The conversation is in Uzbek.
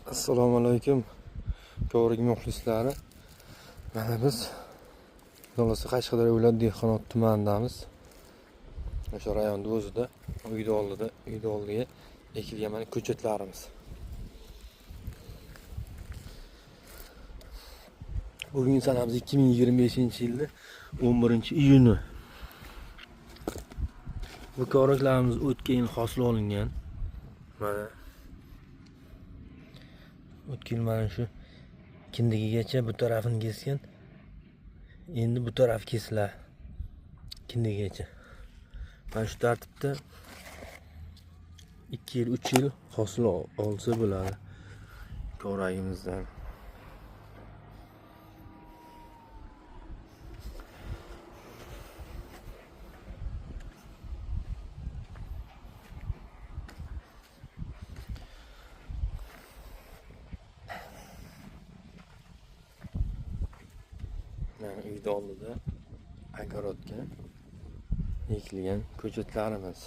Assalomu alaykum ko'rik muxlislari. Mana biz Qashqadaryo viloyat Dehqonobod tumanidamiz. O'sha rayonda o'zida uyda oldiga ekilgan mana ko'chatlarimiz. Bugungi sanamiz 2025-yilda 11-iyuni. Bu ko'riklarimiz o'tgan yil hosil olingan. Mana o'tgan yil mana shu kindigigacha bu tarafini kesgan. Endi bu taraf kesilar. Kindigigacha. Mana shu tartibda 2 yil, 3 yil hosil olsa bo'ladi ko'ragimizdan. Yani uyda oldida akarodga ekilgan ko'chatlarimiz.